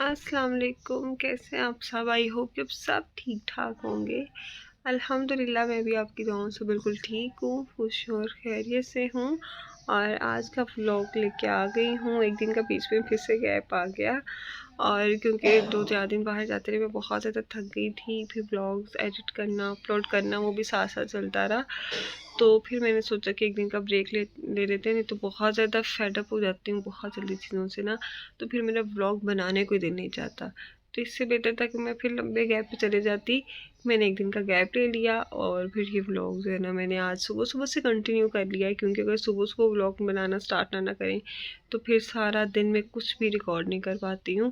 अस्सलाम वालेकुम। कैसे हैं आप सब? आई होप कि आप सब ठीक ठाक होंगे। अल्हम्दुलिल्लाह मैं भी आपकी दुआओं से बिल्कुल ठीक हूँ, खुश और खैरियत से हूँ। और आज का व्लॉग लेके आ गई हूँ। एक दिन का बीच में फिर से गैप आ गया, और क्योंकि 2-4 दिन बाहर जाते रहे मैं बहुत ज़्यादा थक गई थी। फिर ब्लॉग्स एडिट करना, अपलोड करना, वो भी साथ साथ चलता रहा। तो फिर मैंने सोचा कि एक दिन का ब्रेक ले लेते हैं, नहीं तो बहुत ज़्यादा फेडअप हो जाती हूँ बहुत जल्दी चीज़ों से ना। तो फिर मेरा व्लॉग बनाने को ही दिल नहीं चाहता। तो इससे बेहतर था कि मैं फिर लंबे गैप पे चले जाती। मैंने एक दिन का गैप ले लिया और फिर ये व्लॉग जो है ना मैंने आज सुबह सुबह से कंटिन्यू कर लिया है, क्योंकि अगर सुबह सुबह व्लॉग बनाना स्टार्ट ना करें तो फिर सारा दिन मैं कुछ भी रिकॉर्ड नहीं कर पाती हूँ।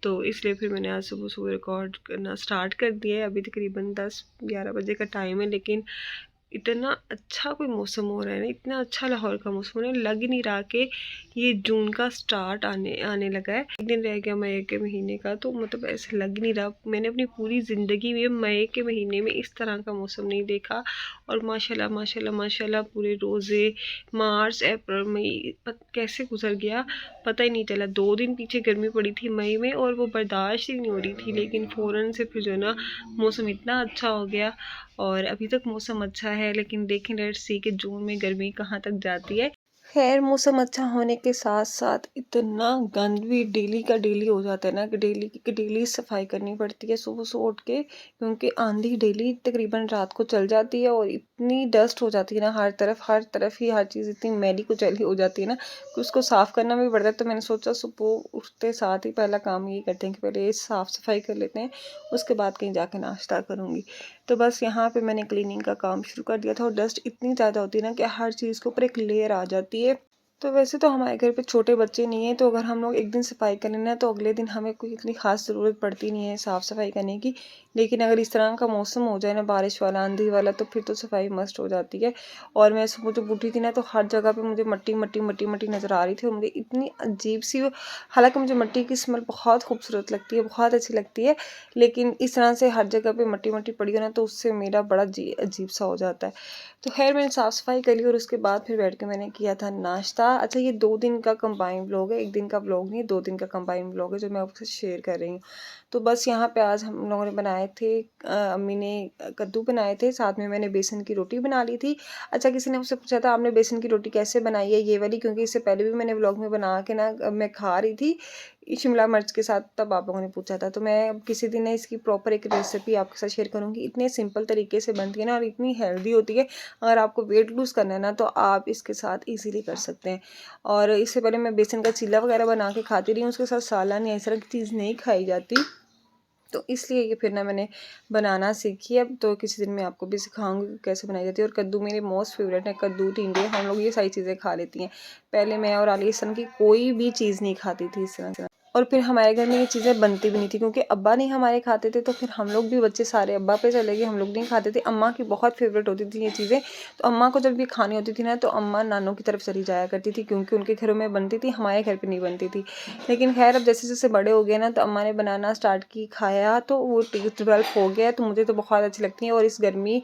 तो इसलिए फिर मैंने आज सुबह सुबह रिकॉर्ड करना स्टार्ट कर दिया है। अभी तकरीबन 10-11 बजे का टाइम है, लेकिन इतना अच्छा कोई मौसम हो रहा है ना, इतना अच्छा लाहौर का मौसम हो रहा है, लग ही नहीं रहा कि ये जून का स्टार्ट आने आने लगा है। एक दिन रह गया मई के महीने का, तो मतलब ऐसे लग नहीं रहा। मैंने अपनी पूरी ज़िंदगी में मई के महीने में इस तरह का मौसम नहीं देखा। और माशाल्लाह माशाल्लाह माशाल्लाह पूरे रोज़े मार्च अप्रैल मई कैसे गुजर गया पता ही नहीं चला। 2 दिन पीछे गर्मी पड़ी थी मई में और वो बर्दाश्त ही नहीं हो रही थी, लेकिन फ़ौरन से फिर जो है ना मौसम इतना अच्छा हो गया। और अभी तक मौसम अच्छा है, लेकिन देखें लेट्स सी कि जून में गर्मी कहाँ तक जाती है। खैर मौसम अच्छा होने के साथ साथ इतना गंद भी डेली का डेली हो जाता है ना कि डेली सफाई करनी पड़ती है सुबह सुबह उठ के, क्योंकि आंधी डेली तकरीबन रात को चल जाती है और इतनी डस्ट हो जाती है ना हर तरफ ही हर चीज़ इतनी मैली कुचैली हो जाती है ना कि उसको साफ़ करना भी पड़ता है। तो मैंने सोचा सुबह उठते साथ ही पहला काम यही करते हैं कि पहले ये साफ़ सफाई कर लेते हैं, उसके बाद कहीं जाके नाश्ता करूँगी। तो बस यहाँ पे मैंने क्लीनिंग का काम शुरू कर दिया था, और डस्ट इतनी ज़्यादा होती है ना कि हर चीज़ के ऊपर एक लेयर आ जाती है। तो वैसे तो हमारे घर पे छोटे बच्चे नहीं हैं, तो अगर हम लोग एक दिन सफाई करें ना तो अगले दिन हमें कोई इतनी ख़ास ज़रूरत पड़ती नहीं है साफ़ सफाई करने की। लेकिन अगर इस तरह का मौसम हो जाए ना, बारिश वाला आंधी वाला, तो फिर तो सफाई मस्ट हो जाती है। और मैं सुबह जब उठी थी ना तो हर जगह पे मुझे मट्टी मट्टी मट्टी मट्टी नज़र आ रही थी, और मुझे इतनी अजीब सी हालांकि मुझे मट्टी की स्मेल बहुत खूबसूरत लगती है, बहुत अच्छी लगती है, लेकिन इस तरह से हर जगह पे मट्टी मट्टी पड़ी हो ना तो उससे मेरा बड़ा अजीब सा हो जाता है। तो खैर मैंने साफ़ सफाई करी और उसके बाद फिर बैठ के मैंने किया था नाश्ता। अच्छा, ये 2 दिन का कंबाइन व्लॉग है, एक दिन का व्लॉग नहीं, 2 दिन का कंबाइन व्लॉग है जो मैं आपसे शेयर कर रही हूँ। तो बस यहाँ पे आज हम लोगों ने बनाए थे, अम्मी ने कद्दू बनाए थे, साथ में मैंने बेसन की रोटी बना ली थी। अच्छा, किसी ने मुझसे पूछा था आपने बेसन की रोटी कैसे बनाई है, ये वाली, क्योंकि इससे पहले भी मैंने व्लॉग में बना के ना मैं खा रही थी शिमला मिर्च के साथ, तब आप लोगों ने पूछा था। तो मैं किसी दिन ना इसकी प्रॉपर एक रेसिपी आपके साथ शेयर करूँगी। इतने सिंपल तरीके से बनती है ना और इतनी हेल्दी होती है। अगर आपको वेट लूज़ करना है ना तो आप इसके साथ इजीली कर सकते हैं। और इससे पहले मैं बेसन का चीला वगैरह बना के खाती रही हूँ, उसके साथ सालन या इस तरह की चीज़ नहीं खाई जाती, तो इसलिए ये फिर ना मैंने बनाना सीखी। अब तो किसी दिन मैं आपको भी सिखाऊंगी कैसे बनाई जाती है। और कद्दू मेरे मोस्ट फेवरेट है, कद्दू टिंडे, हम लोग ये सारी चीज़ें खा लेती हैं। पहले मैं और आलिया इस तरह की कोई भी चीज़ नहीं खाती थी इस तरह से, और फिर हमारे घर में ये चीज़ें बनती भी नहीं थी, क्योंकि अब्बा नहीं हमारे खाते थे, तो फिर हम लोग भी बच्चे सारे अब्बा पे चले गए, हम लोग नहीं खाते थे। अम्मा की बहुत फेवरेट होती थी ये चीज़ें, तो अम्मा को जब भी खानी होती थी ना तो अम्मा नानों की तरफ चली जाया करती थी, क्योंकि उनके घरों में बनती थी, हमारे घर पर नहीं बनती थी। लेकिन खैर अब जैसे जैसे बड़े हो गए ना तो अम्मा ने बनाना स्टार्ट की, खाया तो वो टेस्ट डेवलप हो गया, तो मुझे तो बहुत अच्छी लगती हैं। और इस गर्मी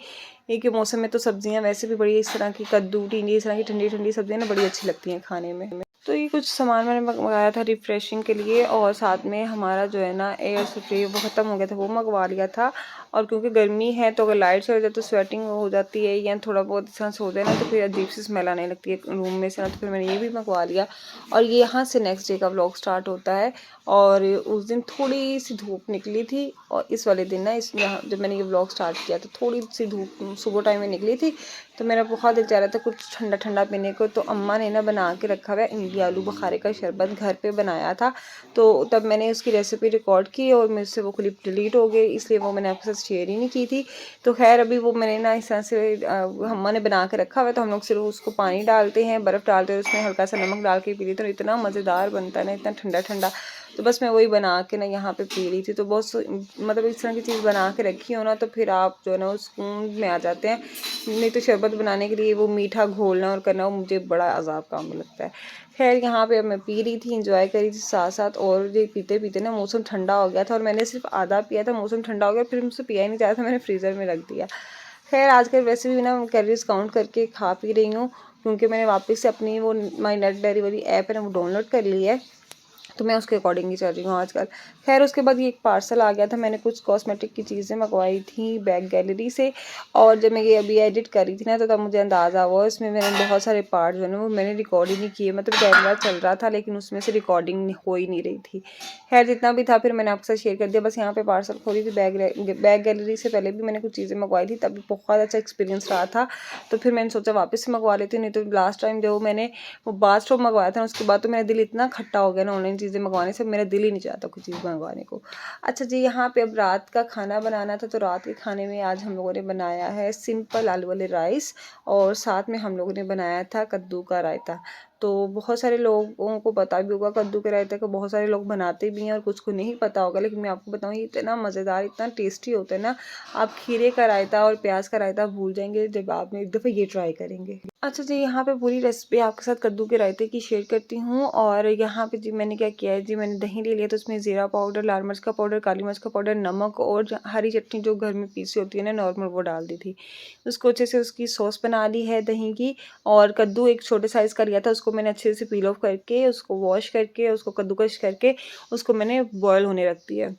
के मौसम में तो सब्जियां वैसे भी बड़ी, इस तरह की कद्दू टिंडी, इस तरह की ठंडी ठंडी सब्जियां ना बड़ी अच्छी लगती हैं खाने में। तो ये कुछ सामान मैंने मंगाया था रिफ़्रेशिंग के लिए, और साथ में हमारा जो है ना एयर स्प्रे वो ख़त्म हो गया था, वो मंगवा लिया था। और क्योंकि गर्मी है तो अगर लाइट चली जाए तो स्वेटिंग हो जाती है, या थोड़ा बहुत इस तरह से हो जाए ना तो फिर अजीब सी स्मेल आने लगती है रूम में से ना, तो फिर मैंने ये भी मंगवा लिया। और ये यहाँ से नेक्स्ट डे का व्लॉग स्टार्ट होता है। और उस दिन थोड़ी सी धूप निकली थी, और इस वाले दिन ना इस यहाँ जब मैंने ये व्लॉग स्टार्ट किया तो थोड़ी सी धूप सुबह टाइम में निकली थी, तो मेरा बहुत दिल चाह रहा था कुछ ठंडा ठंडा पीने को। तो अम्मा ने ना बना के रखा हुआ इमली आलू बुखारे का शरबत घर पे बनाया था, तो तब मैंने उसकी रेसिपी रिकॉर्ड की और मुझसे वो क्लिप डिलीट हो गई, इसलिए वो मैंने आपके साथ शेयर ही नहीं की थी। तो खैर अभी वो मैंने ना इस तरह से अम्मा ने बना के रखा हुआ है, तो हम लोग सिर्फ उसको पानी डालते हैं, बर्फ़ डालते हैं, उसमें हल्का सा नमक डाल के पी लेते हैं, तो इतना मज़ेदार बनता है ना, इतना ठंडा ठंडा। तो बस मैं वही बना के ना यहाँ पे पी रही थी। तो बहुत मतलब इस तरह की चीज़ बना के रखी हो ना तो फिर आप जो है ना उस सुकून में आ जाते हैं। नहीं तो शरबत बनाने के लिए वो मीठा घोलना और करना वो मुझे बड़ा अज़ाब काम लगता है। खैर यहाँ पे अब मैं पी रही थी, इंजॉय करी थी साथ साथ, और ये पीते पीते ना मौसम ठंडा हो गया था, और मैंने सिर्फ आधा पिया था, मौसम ठंडा हो गया, फिर मुझसे पिया ही नहीं जा रहा था, मैंने फ्रीज़र में रख दिया। खैर आजकल वैसे भी ना कैलोरीज काउंट करके खा पी रही हूँ, क्योंकि मैंने वापस से अपनी वो माई नेट डायरी वाली ऐप है ना वो डाउनलोड कर ली है। तो मैं उसके अकॉर्डिंग ही चल रही हूँ आजकल। खैर उसके बाद ये एक पार्सल आ गया था, मैंने कुछ कॉस्मेटिक की चीज़ें मंगवाई थी बैग गैलरी से, और जब मैं ये अभी एडिट कर रही थी ना तो तब मुझे अंदाज़ा हुआ इसमें मैंने बहुत सारे पार्ट जो है ना वो मैंने रिकॉर्ड ही नहीं किए, मतलब कैमरा चल रहा था लेकिन उसमें से रिकॉर्डिंग हो ही नहीं रही थी। खैर जितना भी था फिर मैंने आपके साथ शेयर कर दिया। बस यहाँ पे पार्सल खोली थी बैग गैलरी से, पहले भी मैंने कुछ चीज़ें मंगवाई थी, तभी बहुत अच्छा एक्सपीरियंस रहा था, तो फिर मैंने सोचा वापस से मंगवा लेती हूँ। नहीं तो लास्ट टाइम जो मैंने वो बाथ सोप मंगवाया था उसके बाद तो मेरा दिल इतना खट्टा हो गया ना ऑनलाइन चीज़ें मंगवाने से, मेरा दिल ही नहीं चाहता कुछ चीज़ मंगवाने को। अच्छा जी, यहाँ पे अब रात का खाना बनाना था, तो रात के खाने में आज हम लोगों ने बनाया है सिंपल आलू वाले राइस, और साथ में हम लोगों ने बनाया था कद्दू का रायता। तो बहुत सारे लोगों को पता भी होगा कद्दू के रायते को, बहुत सारे लोग बनाते भी हैं और कुछ को नहीं पता होगा, लेकिन मैं आपको बताऊँ ये इतना मज़ेदार इतना टेस्टी होता है ना, आप खीरे का रायता और प्याज का रायता भूल जाएंगे जब आपने एक दफ़ा ये ट्राई करेंगे। अच्छा जी, यहाँ पे पूरी रेसिपी आपके साथ कद्दू के रायते की शेयर करती हूँ। और यहाँ पे जी मैंने क्या किया है जी, मैंने दही ले लिया, तो उसमें ज़ीरा पाउडर, लाल मिर्च का पाउडर, काली मिर्च का पाउडर, नमक और हरी चटनी जो घर में पीसी होती है ना नॉर्मल, वो डाल दी थी। उसको अच्छे से उसकी सॉस बना ली है दही की। और कद्दू एक छोटे साइज़ का लिया था, उसको मैंने अच्छे से पील ऑफ करके उसको वॉश करके उसको कद्दूकश करके उसको मैंने बॉयल होने रख दिया।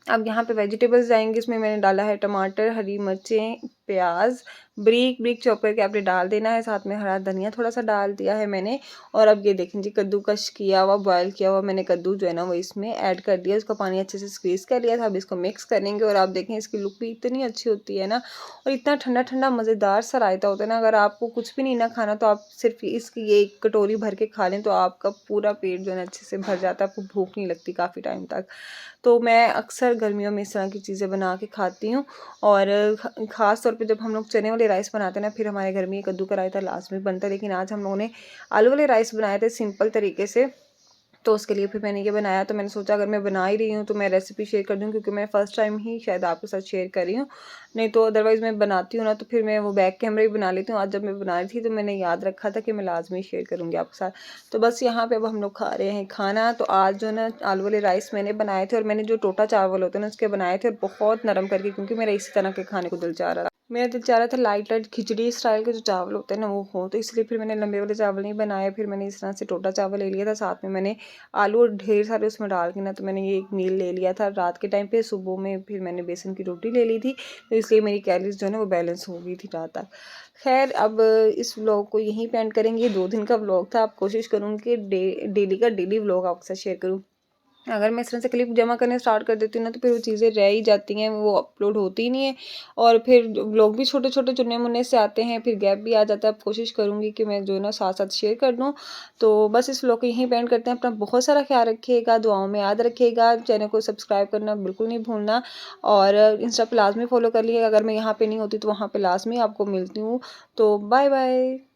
अब यहाँ पे वेजिटेबल्स जाएंगे, इसमें मैंने डाला है टमाटर, हरी मिर्चें, प्याज, ब्रीक ब्रीक चॉप करके आपने डाल देना है, साथ में हरा धनिया थोड़ा सा डाल दिया है मैंने। और अब ये देखें जी, कद्दूकश किया हुआ बॉयल किया हुआ मैंने कद्दू जो है ना वो इसमें ऐड कर दिया, उसका पानी अच्छे से स्क्वीज़ कर लिया था। अब इसको मिक्स करेंगे और आप देखें इसकी लुक भी इतनी अच्छी होती है ना, और इतना ठंडा ठंडा मज़ेदार सा रायता होता है ना। अगर आपको कुछ भी नहीं ना खाना तो आप सिर्फ इसकी ये एक कटोरी भर के खा लें तो आपका पूरा पेट जो है ना अच्छे से भर जाता है, आपको भूख नहीं लगती काफ़ी टाइम तक। तो मैं अक्सर गर्मियों में इस तरह की चीज़ें बना के खाती हूँ। और ख़ास तौर पे जब हम लोग चने वाले राइस बनाते हैं ना, फिर हमारे घर में ये कद्दू का रायता लाज़मी बनता है। लेकिन आज हम लोगों ने आलू वाले राइस बनाए थे सिंपल तरीके से, तो उसके लिए फिर मैंने ये बनाया। तो मैंने सोचा अगर मैं बना ही रही हूँ तो मैं रेसिपी शेयर कर दूँ, क्योंकि मैं फ़र्स्ट टाइम ही शायद आपके साथ शेयर कर रही हूँ। नहीं तो अदरवाइज़ मैं बनाती हूँ ना तो फिर मैं वो बैक कैमरा ही बना लेती हूँ। आज जब मैं बना रही थी तो मैंने याद रखा था कि मैं लाज़मी शेयर करूँगी आपके साथ। तो बस यहाँ पे अब हम लोग खा रहे हैं खाना। तो आज जो है ना आलू वाले राइस मैंने बनाए थे, और मैंने जो टोटा चावल होते हैं ना उसके बनाए थे, और बहुत नरम करके, क्योंकि मेरा इसी तरह के खाने को दिल चाह रहा था। मेरा दिल चाह रहा था लाइट लाइट खिचड़ी स्टाइल के जो चावल होते हैं ना वो हो, तो इसलिए फिर मैंने लंबे वाले चावल नहीं बनाए। फिर मैंने इस तरह से टोटा चावल ले लिया था, साथ में मैंने आलू और ढेर सारे उसमें डाल के ना, तो मैंने ये एक मील ले लिया था रात के टाइम पे। सुबह में फिर मैंने बेसन की रोटी ले ली थी, तो इसलिए मेरी कैलोरीज जो है ना वो बैलेंस हो गई थी रात तक। खैर अब इस व्लॉग को यहीं पे एंड करेंगे। 2 दिन का व्लॉग था, अब कोशिश करूँगी कि डेली का डेली व्लॉग आपके साथ शेयर करूँ। अगर मैं इस तरह से क्लिप जमा करने स्टार्ट कर देती हूँ ना तो फिर वो चीज़ें रह ही जाती हैं, वो अपलोड होती ही नहीं है, और फिर व्लॉग भी छोटे छोटे चुने मुन्ने से आते हैं, फिर गैप भी आ जाता है। अब कोशिश करूँगी कि मैं जो है ना साथ साथ शेयर कर दूँ। तो बस इस व्लॉग को यहीं पे एंड करते हैं। अपना बहुत सारा ख्याल रखिएगा, दुआओं में याद रखिएगा, चैनल को सब्सक्राइब करना बिल्कुल नहीं भूलना, और इंस्टा पे लाजमी फॉलो कर लिएगा। अगर मैं यहाँ पे नहीं होती तो वहाँ पे लाजमी आपको मिलती हूँ। तो बाय बाय।